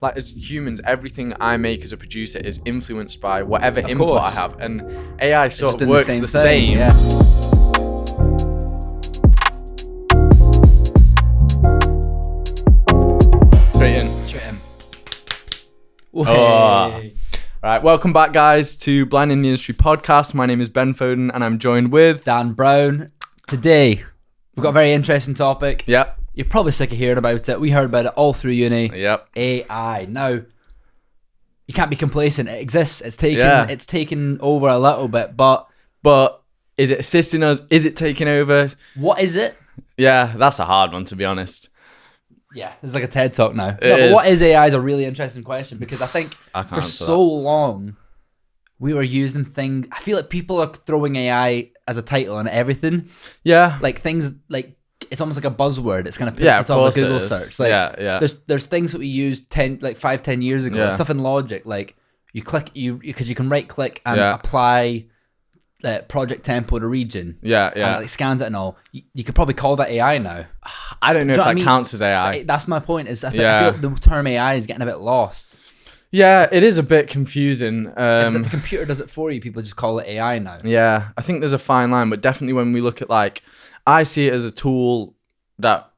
like as humans, everything I make as a producer is influenced by whatever Of input course. I have, and AI It's sort just of doing works the the thing, same. Yeah. Straight in. Oh. Right, welcome back, guys, to Blind in the Industry podcast. My name is Ben Foden, and I'm joined with Dan Brown. Today, we've got a very interesting topic. Yep. You're probably sick of hearing about it. We heard about it all through uni. Yep. AI. Now, you can't be complacent. It exists. It's taken over a little bit, but But is it assisting us? Is it taking over? what is it? Yeah, that's a hard one, to be honest. Yeah, it's like a TED talk now. It But is. what is AI is a really interesting question because I think I can't for answer so long we were using things. I feel like people are throwing AI as a title on everything. Yeah. Like things like it's almost like a buzzword. It's gonna put Yeah, it at of the top of course a it Google is. search. Like, Yeah. There's things that we used 5-10 years ago. Yeah. Stuff in Logic, like you click because you can right click and Yeah. apply project tempo to region. Yeah. And it like scans it and all. You could probably call that AI now. I don't know Do you if know what I that mean? counts as AI. That's my point. Is I feel Yeah. like the term AI is getting a bit lost. Yeah, it is a bit confusing. If the computer does it for you, people just call it AI now. Yeah, I think there's a fine line, but definitely when we look at I see it as a tool that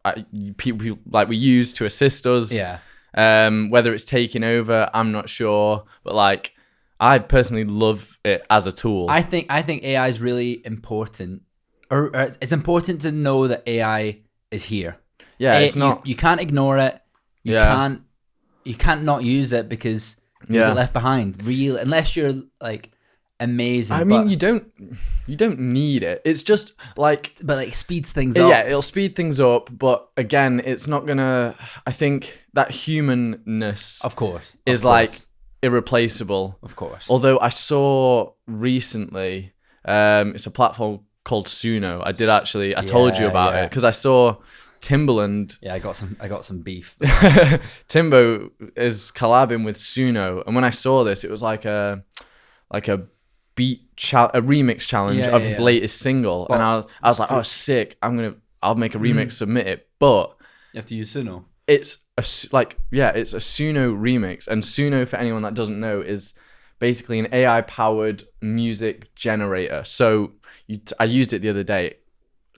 people like we use to assist us. Yeah. Whether it's taking over, I'm not sure, but I personally love it as a tool. I think AI is really important, or it's important to know that AI is here. yeah, it's not. You can't ignore it. You can't not use it because you Yeah. get left behind. Unless you're like amazing. I mean, you don't need it. It's just but like speeds things up. yeah, it'll speed things up, but again, it's not gonna. I think that humanness Of course. is irreplaceable. Of course. Although I saw recently, it's a platform called Suno. I told you about it because I saw Timbaland. Yeah, I got some beef. Timbo is collabing with Suno, and when I saw this, it was like a remix challenge of his latest single, and I was like, oh, sick! I'll make a remix, submit it, but You have to use Suno. it's it's a Suno remix, and Suno, for anyone that doesn't know, is basically an AI powered music generator. So I used it the other day.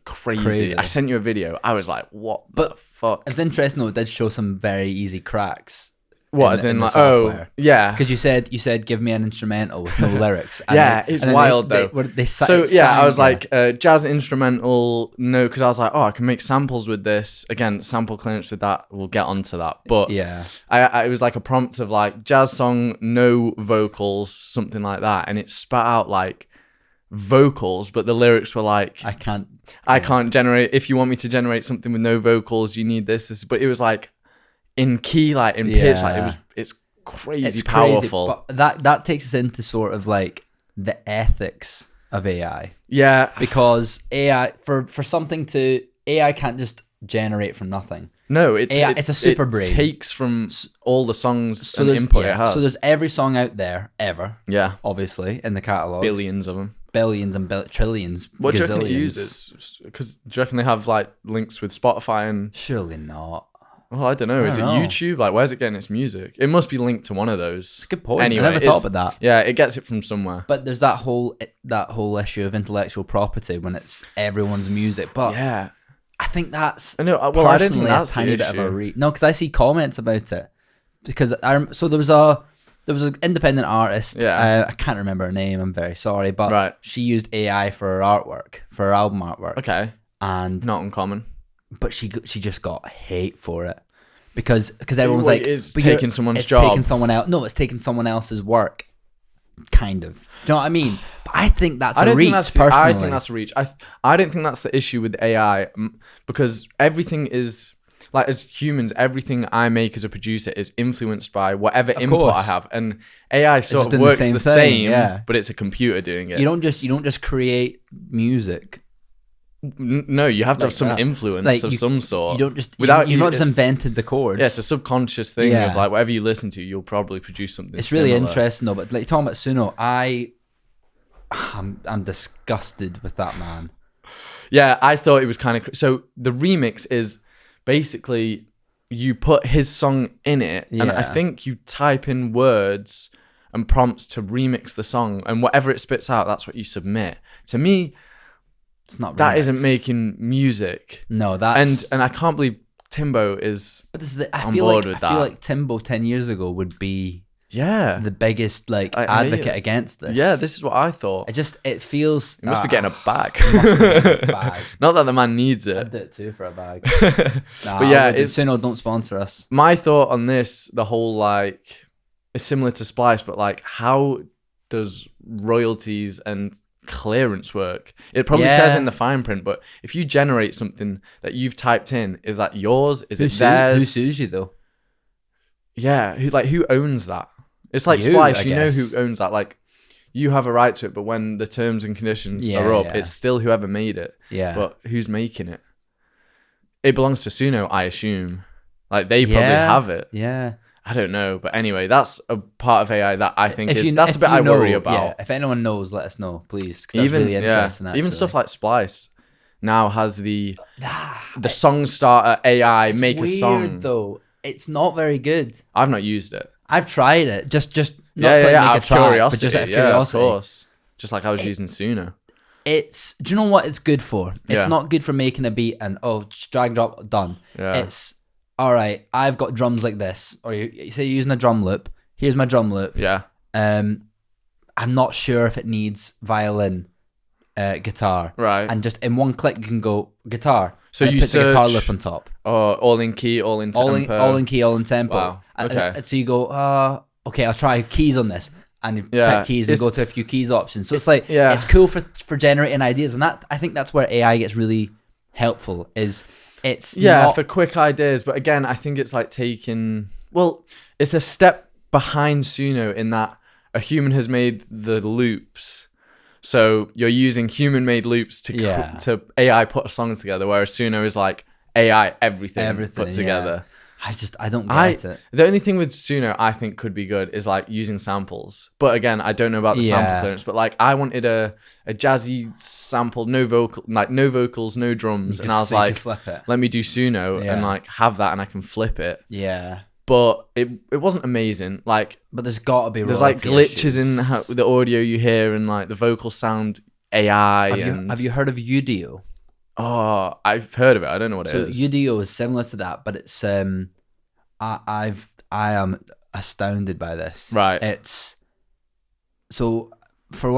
Crazy. I sent you a video. I was like, what the fuck? It's interesting though. It did show some very easy cracks. What, as in like, oh, software. yeah. Because you said give me an instrumental with no lyrics. And Yeah, they- it's and then wild they, though. They So yeah, I was like, jazz instrumental, no, because I was like, oh, I can make samples with this. Again, sample clearance with that. We'll get onto that. But yeah, it was like a prompt of like jazz song, no vocals, something like that, and it spat out like vocals, but the lyrics were like, I can't generate. If you want me to generate something with no vocals, you need this. But it was like in key, like in pitch, like it's crazy powerful. Crazy, but that takes us into sort of like the ethics of AI. Yeah, Because AI AI can't just generate from nothing. no, it's a super brain. It takes from all the songs and there's- input it has. So there's every song out there ever, yeah, obviously, in the catalogs. billions of them. Billions and trillions. What do you reckon it gazillions. uses? Because do you reckon they have like links with Spotify and? Surely not. Well, I don't know. Is it don't know. YouTube? Like, where's it getting its music? It must be linked to one of those. Good point. Anyway, I never thought about that. Yeah, it gets it from somewhere. But there's that whole issue of intellectual property when it's everyone's music. But Yeah, I think that's I know. Well, I don't think personally that's a tiny the bit of a issue. no, because I see comments about it. Because there was an independent artist. Yeah. I can't remember her name. I'm very sorry, but Right. she used AI for her artwork, for her album artwork. Okay, And not uncommon. but she just got hate for it because everyone's Wait, like, it's "But you're- taking someone's it's job." taking someone else. No, it's taking someone else's work. Kind of. Do you know what I mean? But I think that's a reach. Personally, I think that's a reach. I don't think that's the issue with AI because everything is like, as humans, everything I make as a producer is influenced by whatever input course. I have, and AI just sort of doing the works same the thing, same, yeah. but it's a computer doing it. you don't just create music. No, you have to have Like some that. influence Like, of some sort. You don't just Without you've not just it's- invented the chords. Yeah, it's a subconscious thing Yeah. of like whatever you listen to, you'll probably produce something. It's really similar. interesting though. But like talking about Suno, I'm disgusted with that man. Yeah, I thought it was kind of so. The remix is basically you put his song in it, and I Yeah. think you type in words and prompts to remix the song, and whatever it spits out, that's what you submit. To me, It's not that remix. isn't making music. No, that's And I can't believe Timbo is But this is the, I on feel board like with I feel that. like Timbo 10 years ago would be yeah. the biggest like I hear advocate you. against this. Yeah, this is what I thought. it feels He must be getting a bag. getting a bag. Not that the man needs I'd it. do it too for a bag. But yeah, it's Suno don't sponsor us. my thought on this. The whole like is similar to Splice, but like how does royalties and clearance work? It probably says Yeah. in the fine print, but if you generate something that you've typed in, is that yours? Is Who it theirs? Who sues you though? Yeah, who owns that? It's like You, Splice. I You know guess. who owns that. Like you have a right to it, but when the terms and conditions Yeah, are up, yeah. it's still whoever made it. Yeah. But who's making it? It belongs to Suno, I assume. Like they probably Yeah. have it. Yeah. I don't know, but anyway, that's a part of AI that I think If that's a if bit you I know, worry about. Yeah, if anyone knows, let us know, please. 'Cause that's Even really interesting. even stuff actually. like Splice now has the Ah, song starter AI it's make weird, a song. though. It's not very good. I've not used it. I've tried it. Just not Yeah, to yeah, make out a of track, curiosity. but just out of Yeah, curiosity. of course. Just like I was using Suno. It's do you know what it's good for? It's Yeah. not good for making a beat and just drag drop done. Yeah. It's all right. I've got drums like this, or you say you're using a drum loop. Here's my drum loop. Yeah. I'm not sure if it needs violin, guitar, Right. and just in one click you can go guitar. So and it you puts a guitar search- loop on top, all in key, all in tempo. all in key, all in tempo. Wow, okay. And so you go, okay, I'll try keys on this, and you Yeah, check keys and it's- go to a few keys options. So it's like, Yeah. it's cool for generating ideas, and that I think that's where AI gets really helpful. Is it's Yeah, not, for quick ideas. But again, I think it's like taking. Well, it's a step behind Suno in that a human has made the loops. So you're using human-made loops Yeah. to AI put a song together, whereas Suno is like AI everything Everything, put together. I don't get it. The only thing with Suno I think could be good is like using samples. But again, I don't know about the sample Yeah. clearance. But like I wanted a jazzy sample, no vocals, no drums, and I was So you like, could flip it. let me do Suno Yeah. and like have that, and I can flip it. Yeah, But it wasn't amazing. Like but there's got to be there's like royalty glitches in issues. the audio you hear, and like the vocal sound AI. Have you heard of Udio? Oh, I've heard of it. I don't know what So it is. Udio is similar to that, but it's I am astounded by this. Right. It's so for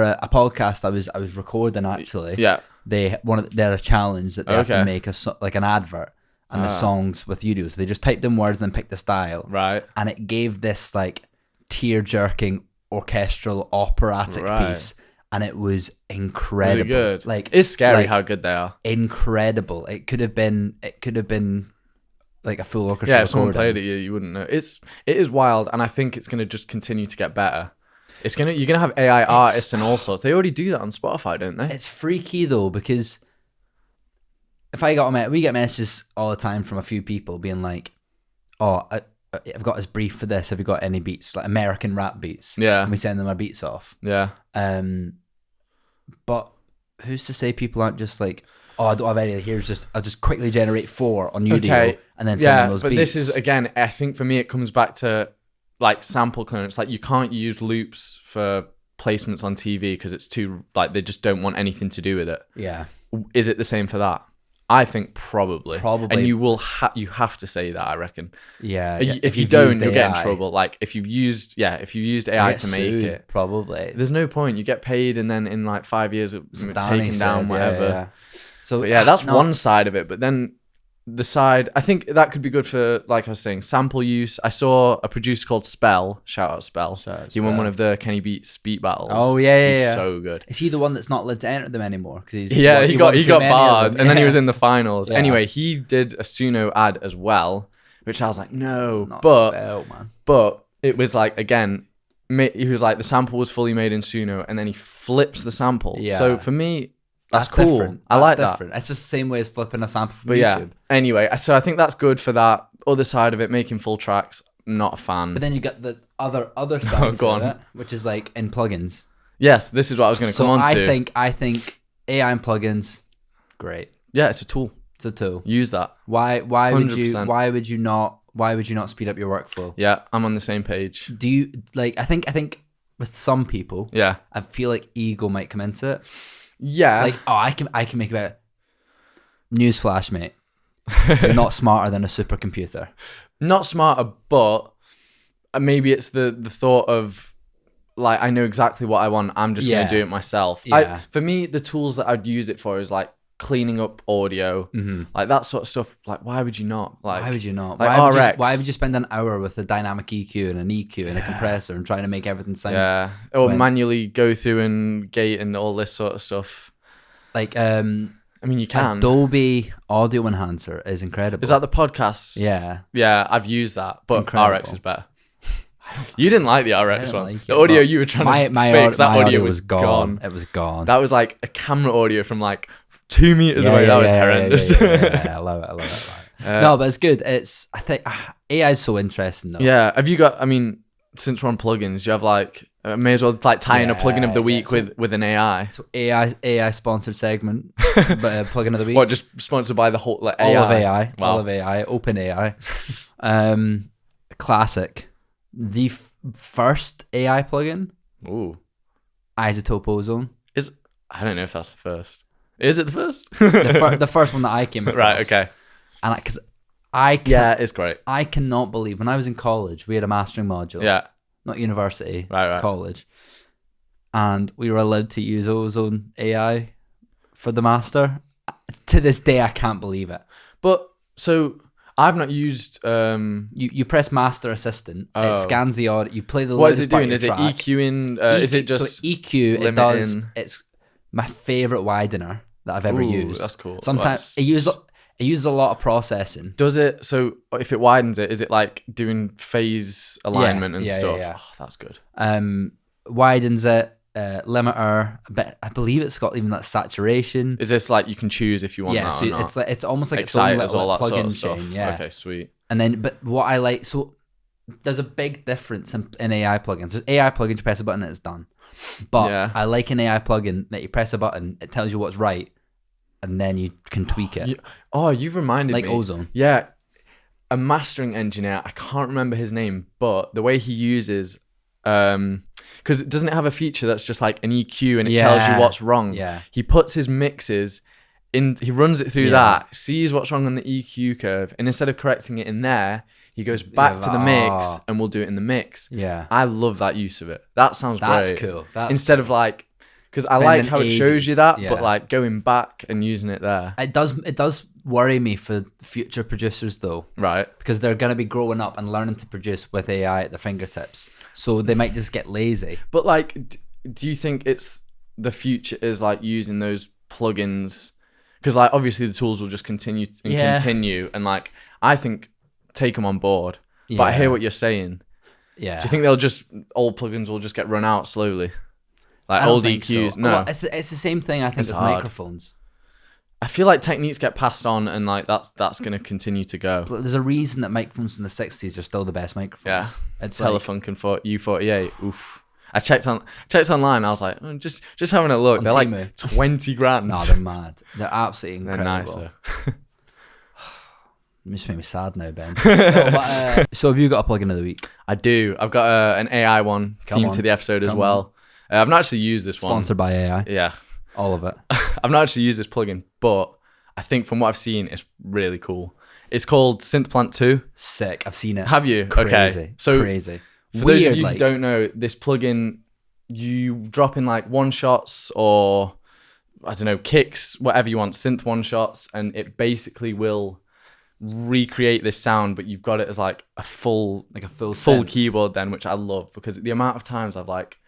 a podcast I was recording actually. Yeah. They're a challenge that they have to Okay. make like an advert and the songs with Udio. So they just typed in words and then picked the style, Right. and it gave this like tear jerking orchestral operatic Right. piece, and it was Was incredible. it good? Like It's scary like, how good they are. incredible. It could have been like a full orchestra. Yeah, if someone recording. played it, you wouldn't know. It is wild, and I think it's gonna just continue to get better. You're gonna have AI artists and all sorts. They already do that on Spotify, don't they? It's freaky though, because if we get messages all the time from a few people being like, "Oh, I've got this brief for this. Have you got any beats, like American rap beats?" Yeah. and we send them our beats off. Yeah. But who's to say people aren't just like, "Oh, I don't have any. I'll just quickly generate 4 on Udio Okay. and then send Yeah, them those but beats." this is again. I think for me, it comes back to like sample clearance. Like you can't use loops for placements on TV because it's too like they just don't want anything to do with it. yeah. Is it the same for that? I think probably. Probably. And you have to say that, I reckon. Yeah. If you you've don't, used you'll get in AI, trouble. Like if you've used AI you to make get sued, it, probably. there's no point. You get paid, and then in like 5 years, it's Danny taken down, said, whatever. yeah. So But yeah, that's no, one side of it. But then the side, I think that could be good for, like I was saying, sample use. I saw a producer called Spell. Shout out Spell. Shout out He won Spell. one of the Kenny Beats beat battles. Oh, yeah, He's yeah. so good. Is he the one that's not allowed to enter them anymore? Because Yeah, he got barred, and then he was in. in the finals. Yeah. Anyway, he did a Suno ad as well, which I was like, no, Not but Spell, man. but it was like again, he was like the sample was fully made in Suno, and then he flips the sample. Yeah. So for me, that's cool. different. I like That's that. different. It's just the same way as flipping a sample from But yeah, YouTube. anyway, so I think that's good for that other side of it, making full tracks. Not a fan. But then you got the other side go of on. it, which is like in plugins. Yes, this is what I was going to So come on to. I think AI and plugins, great. Yeah, it's a tool. It's a tool. Use that. Why would you 100%. why would you not speed up your workflow? Yeah, I'm on the same page. Do you like I think with some people, Yeah. I feel like ego might come into it. Yeah. Like, oh, I can make about newsflash, mate. You're not smarter than a supercomputer. Not smarter, but maybe it's the thought of like, I know exactly what I want. I'm just going Yeah. to do it myself. Yeah. For me, the tools that I'd use it for is like cleaning up audio, like that sort of stuff. Like, why would you not? Like, Why would you not? Like Why would you spend an hour with a dynamic EQ and an EQ and a compressor and trying to make everything sound Yeah. Or when- manually go through and gate and all this sort of stuff. like I mean, you can. Adobe Audio Enhancer is incredible. Is that the podcast? Yeah. Yeah, I've used that, but incredible. RX is better. You didn't like the RX don't one. like The it, audio but you were trying to my fix, that my audio was gone. It was gone. That was like a camera audio from like 2 meters away. That was horrendous. Yeah, I love it. No, but it's good. I think AI is so interesting though. Yeah. Have you got, I mean, since we're on plugins, do you have like, may as well like tie in a plugin of the week with an AI? So AI sponsored segment, but plugin of the week. What, just sponsored by the whole like AI? All of AI. Wow. All of AI. Open AI. Classic. The first AI plugin, Ooh. Isotope Ozone. I don't know if that's the first. Is it the first? The first one that I came across. Right, okay. And because I Yeah, it's great. I cannot believe when I was in college, we had a mastering module. Yeah. Not university, Right. college. And we were allowed to use Ozone AI for the master. To this day, I can't believe it. But so I've not used You press Master Assistant, Oh. it scans the audio, you play the what is loudest it part of doing? your Is it track. EQing? Is it just so EQ? It does. limiting? It's my favorite widener that I've ever Ooh, used. that's cool. Sometimes Well, it uses a lot of processing. does it? So if it widens it, is it like doing phase alignment and yeah, stuff? yeah. Oh, that's good. Widens it, limiter. But I believe it's got even that saturation. Is this like you can choose if you want Yeah, that so or not? it's almost like its own Exciters, little all that sort plug-in of stuff. chain. Yeah. Okay, sweet. And then, but what I like, so there's a big difference in AI plugins. There's AI plugins, you press a button and it's done. But Yeah. I like an AI plugin that you press a button, it tells you what's right, and then you can tweak it. You've reminded Like me. Ozone. Yeah. A mastering engineer, I can't remember his name, but the way he uses, because doesn't it have a feature that's just like an EQ and it tells you Yeah. what's wrong? Yeah. He puts his mixes in, he runs it through Yeah. that, sees what's wrong on the EQ curve, and instead of correcting it in there, he goes back to the mix and we'll do it in the mix. Yeah. I love that use of it. That sounds That's great. cool. Instead of like, because I Spending like how it shows you ages, that, yeah. but like going back and using it there. It does worry me for future producers though, Right. because they're going to be growing up and learning to produce with AI at their fingertips. So they might just get lazy. But like, do you think it's the future is like using those plugins? Because like obviously the tools will just continue and Yeah. continue, and like I think take them on board. But I Yeah. hear what you're saying. Yeah. Do you think old plugins will just get run out slowly? Like I don't old think EQs? so. No. Well, it's the same thing I think It's as hard. microphones. I feel like techniques get passed on, and like that's gonna continue to go. But there's a reason that microphones from the 60s are still the best microphones. Yeah. It's like, Telefunk and U48. Oof. I checked online. I was like, just having a look. On They're like Temu. 20 grand. no, they're mad. They're absolutely They're incredible. nice though. You just made me sad now, Ben. No, but, so have you got a plugin of the week? I do. I've got an AI one Come themed on. to the episode as Come well. I've not actually used this one. Sponsored by AI. Yeah. All of it. I've not actually used this plugin, but I think from what I've seen, it's really cool. It's called Synthplant 2. Sick. I've seen it. Have you? Crazy. Okay. So crazy. for Weird, those of you like, who don't know, this plugin, you drop in like one shots or I don't know, kicks, whatever you want, synth one shots, and it basically will recreate this sound, but you've got it as like a full full full synth. keyboard then, which I love because the amount of times I've like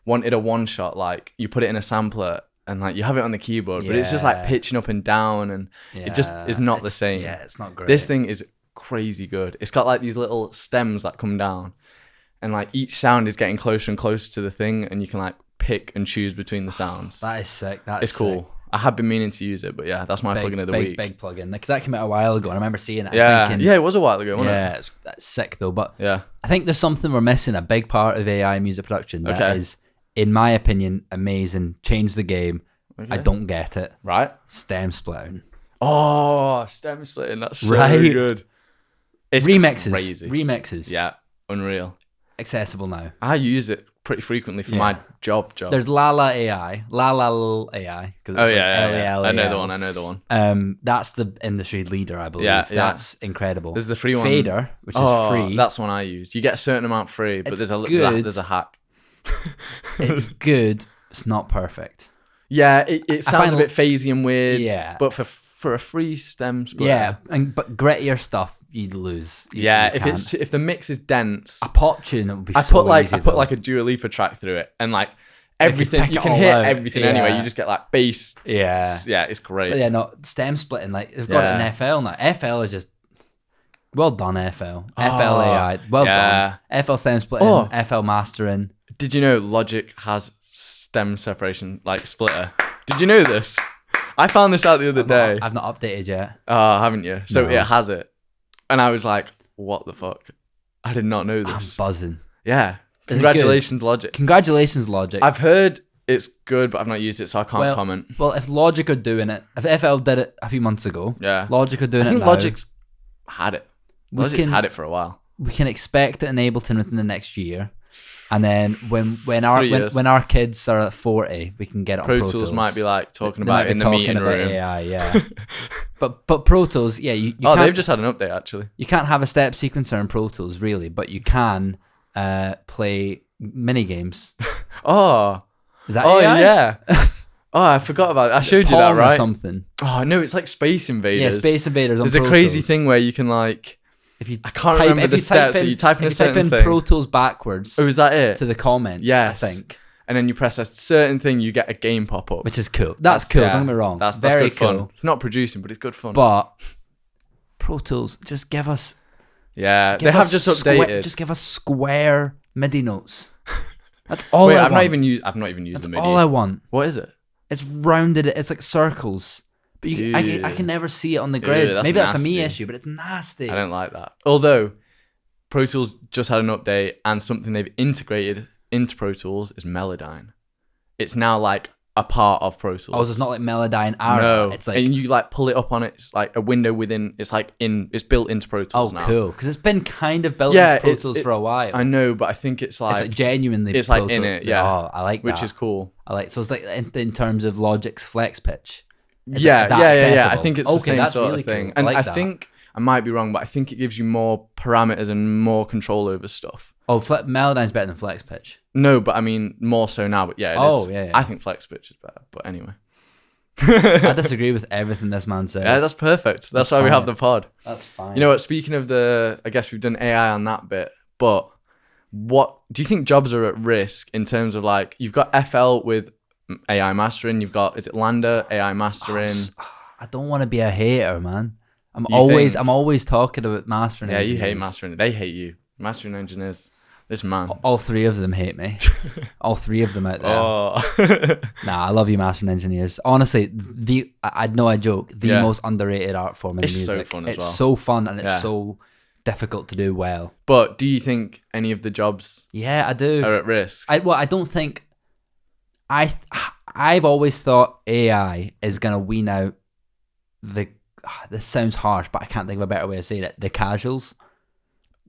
wanted a one shot, like you put it in a sampler and like you have it on the keyboard, but it's just like Yeah. pitching up and down, and it just is not the same. Yeah, it's not great. This thing is crazy good. It's got like these little stems that come down, and like each sound is getting closer and closer to the thing, and you can like pick and choose between the sounds. That is sick. That It's is cool. sick. I have been meaning to use it, but yeah, that's my plugin of the week. Big plugin. Because that came out a while ago. And I remember seeing it. Yeah, and thinking, yeah, it was a while ago, wasn't it? yeah, that's sick though. But Yeah. I think there's something we're missing. A big part of AI music production that is, Okay. in my opinion, amazing. Changed the game. I Okay. don't get it. Right. Stem splitting. Oh, stem splitting. That's so Right. good. It's Remixes. crazy. Remixes. Yeah, unreal. Accessible now. I use it pretty frequently for my job. There's Lala AI. Lala AI. Oh yeah, L-A-L-A-L. I know the one. That's the industry leader, I believe. Yeah, That's incredible. There's the free one. Fader, which is free. That's one I use. You get a certain amount free, but It's there's a hack. It's good. It's not perfect. Yeah, it sounds find a bit phasey and weird. Yeah. But for a free stem splitter. Yeah, but grittier stuff you'd lose. You can't. If the mix is dense, a pop tune, it would be I so put easy, I put though. like a Dua Lipa track through it, and like You everything pick you it can all hear out. everything anyway. Yeah. You just get like bass. Yeah. Yeah, it's great. But yeah, no, stem splitting, like, they've got it in FL now. FL is just, well done, FL. FLAI, well done. FL stem splitting, FL mastering. Did you know Logic has stem separation, like splitter? Did you know this? I found this out the other day. I've not updated yet. Oh, haven't you? So No. it has it. And I was like, what the fuck? I did not know I'm this. buzzing. Yeah. Is it Congratulations, Logic. Congratulations, Logic. I've heard it's good, but I've not used it, so I can't comment. Well, if Logic are doing it, if FL did it a few months ago, Yeah. Logic are doing I it think now. Logic's had it. Logic's can- had it for a while. We can expect it in Ableton within the next year. And then when 3 years. when our kids are at 40, we can get it on Pro Pro Tools might be like talking They might about it be in the talking meeting about room. AI, yeah. but Pro Tools, yeah, you Oh, can't, they've just had an update actually. you can't have a step sequencer in Pro Tools really, but you can play mini games. Oh. Is that Oh AI? yeah. Oh, I forgot about it. I showed you that, Pong or right? something. Oh no, it's like Space Invaders. Yeah, Space Invaders on There's Pro a crazy Tools. thing where you can like. If you I can't type- remember if the you type steps. So in- you type in a if you type certain in thing. Pro Tools backwards Oh, is that it? to the comments, Yes. I think. And then you press a certain thing, you get a game pop up. Which is cool. That's cool, yeah, don't get me wrong. That's Very good cool. fun. It's not producing, but it's good fun. But Pro Tools, just give us yeah, they give have us just square- updated. just give us square MIDI notes. That's all Wait, I I've want. not even used the That's MIDI. all I want. What is it? It's rounded. It's like circles. But I can never see it on the grid. that's Maybe that's a me nasty. issue, but it's nasty. I don't like that. Although Pro Tools just had an update, and something they've integrated into Pro Tools is Melodyne. It's now like a part of Pro Tools. Oh, so it's not like Melodyne Ara. No, It's like, and you like pull it up on it. It's like a window within. It's like it's built into Pro oh, Tools now. cool. Because it's been kind of built Yeah, into Pro it's- Tools it- for a while. I know, but I think it's It's like like genuinely it's like Pro in Tools. it, yeah. Oh, I like which that. is cool. I like. So it's like in terms of Logic's flex pitch. Is Yeah, it that yeah. I accessible? think it's the Okay, same that's sort really of thing. cool. And like I that. think I might be wrong, but I think it gives you more parameters and more control over stuff. Oh, Melodyne's better than flex pitch. No, but I mean more so now. But yeah, it Oh, is. yeah, yeah. I think Flex Pitch is better. But anyway. I disagree with everything this man says. Yeah, that's perfect. That's why we fine. have the pod. That's fine. You know what? Speaking of I guess we've done AI on that bit, but what do you think jobs are at risk in terms of like you've got FL with AI mastering, you've got is it Lambda AI mastering? I don't want to be a hater, man. I'm You always think- talking about mastering. Yeah, you hate engineers. mastering. They hate you. Mastering engineers. This man. All three of them hate me. All three of them out there. Oh. Nah, I love you, mastering engineers. Honestly, I know I joke. The Yeah. most underrated art form in It's so music. fun as it's well. so fun and it's Yeah. so difficult to do well. But do you think any of the jobs Yeah, I do. are at risk? I don't think. I've always thought AI is gonna wean out the. This sounds harsh, but I can't think of a better way of saying it. The casuals,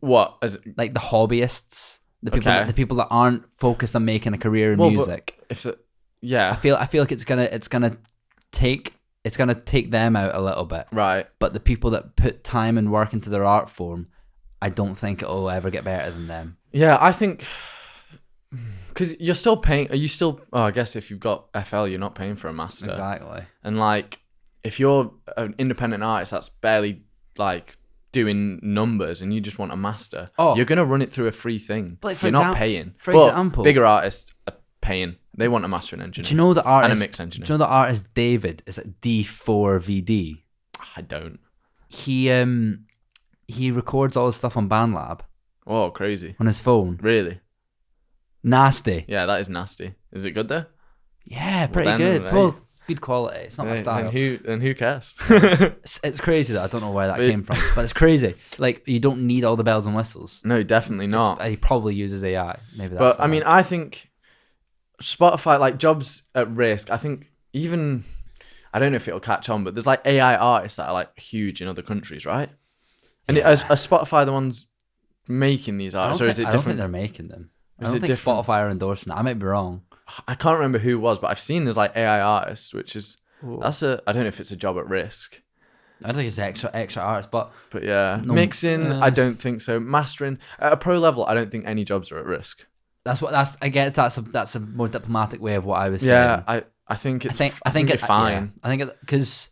What? like the hobbyists, the people, Okay. the people that aren't focused on making a career in Well, but music. if it, yeah, I feel like it's gonna take them out a little bit. right. But the people that put time and work into their art form, I don't think it'll ever get better than them. Yeah, I think because you're still paying. Are you still? Oh, I guess if you've got FL, you're not paying for a master. Exactly. And like, if you're an independent artist that's barely like doing numbers and you just want a master, Oh. you're gonna run it through a free thing. But for you're not exam- paying. for But example- bigger artists are paying. They want a master and engineer. Do you know the artist? And a mix engineer. Do you know the artist David? Is it D4VD? I don't. He records all his stuff on BandLab Oh, crazy. on his phone. Really? Nasty. Yeah, that is nasty. Is it good though? Yeah, pretty then, good. right. Well, good quality. It's not my Then style. who cares? It's crazy that I don't know where that But- came from, but it's crazy. Like you don't need all the bells and whistles. No, definitely not. He probably uses AI. Maybe that's. But I why. mean, I think Spotify, like jobs at risk. I think I don't know if it'll catch on, but there's like AI artists that are like huge in other countries, right? And Yeah. are Spotify the ones making these artists, or is it I don't think different? they're making them. I Is don't it think different? Spotify are endorsing it. I might be wrong. I can't remember who it was, but I've seen there's like AI artists, which is I don't know if it's a job at risk. I don't think it's extra artists, but But yeah, No, mixing, I don't think so. Mastering at a pro level, I don't think any jobs are at risk. I guess that's a more diplomatic way of what I was saying. Yeah, I think it's I think it's fine. Yeah, I think because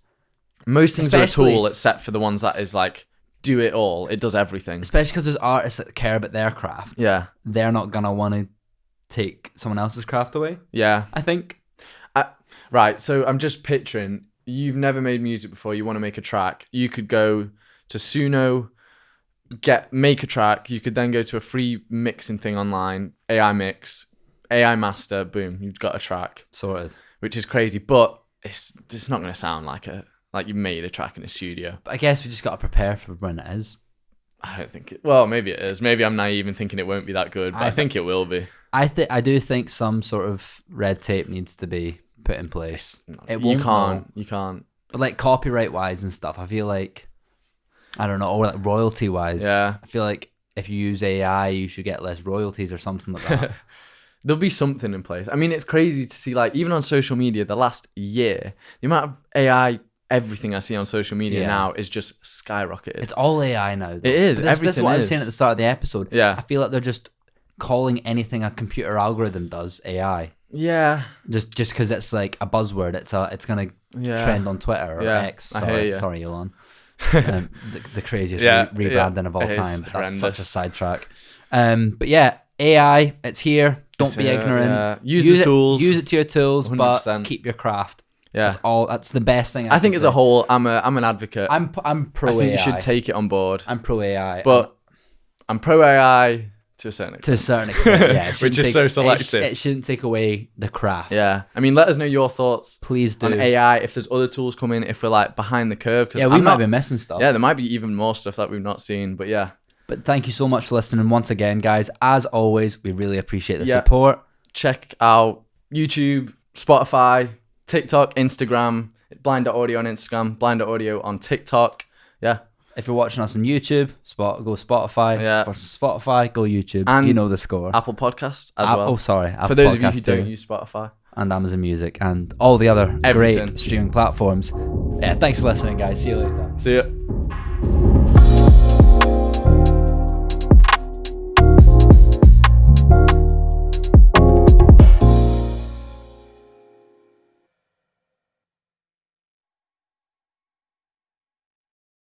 Most things are a especially- tool, except for the ones that is like do it all. It does everything. especially because there's artists that care about their craft, Yeah, they're not gonna want to take someone else's craft away. yeah. I think. Right. So I'm just picturing you've never made music before. You want to make a track. You could go to Suno, make a track. You could then go to a free mixing thing online, AI mix, AI master. Boom, you've got a track, Sorted. which is crazy. But it's not going to sound like you made a track in a studio. But I guess we just got to prepare for when it is. I don't think it. Well, maybe it is. Maybe I'm naive and thinking it won't be that good, but I think it will be. I do think some sort of red tape needs to be put in place. It You won't can't. though. You can't. But like copyright wise and stuff, I feel like I don't know, or like royalty wise. Yeah. I feel like if you use AI, you should get less royalties or something like that. There'll be something in place. I mean, it's crazy to see, like, even on social media, the last year, the amount of AI, everything I see on social media Yeah. now is just skyrocketed. It's all AI now. Though. It is. But this is Everything what I is. was saying at the start of the episode. Yeah. I feel like they're just calling anything a computer algorithm does AI. Yeah. Just because it's like a buzzword. It's gonna Yeah. trend on Twitter or Yeah, X. I Sorry, hear ya. sorry, Elon. The craziest Yeah, rebranding of all it is time. But that's such a horrendous. sidetrack. But yeah, AI, it's here. Don't It's be here, ignorant. yeah. Use the tools. Use it to your tools, but 100%. keep your craft. Yeah. That's the best thing. I think can as say. a whole, I'm an advocate. I'm pro I think AI. you should take it on board. I'm pro AI, But I'm pro AI to a certain to a extent. certain extent, yeah. It Which shouldn't is so selective. It shouldn't take away the craft. Yeah. I mean, let us know your thoughts Please do. on AI. If there's other tools coming, if we're like behind the curve. 'Cause Yeah, we I'm might not- be missing stuff. Yeah, there might be even more stuff that we've not seen. But yeah. But thank you so much for listening once again, guys. As always, we really appreciate the Yeah. support. Check out YouTube, Spotify, TikTok, Instagram, Blind.audio on Instagram, Blind.audio on TikTok. Yeah. If you're watching us on YouTube, go Spotify. Yeah. If you're watching Spotify, go YouTube. And you know the score. Apple Podcasts as well. Oh, sorry. For Apple those of you Podcasts who don't too, use Spotify. and Amazon Music and all the other Everything. great streaming platforms. Yeah, thanks for listening, guys. See you later. See ya.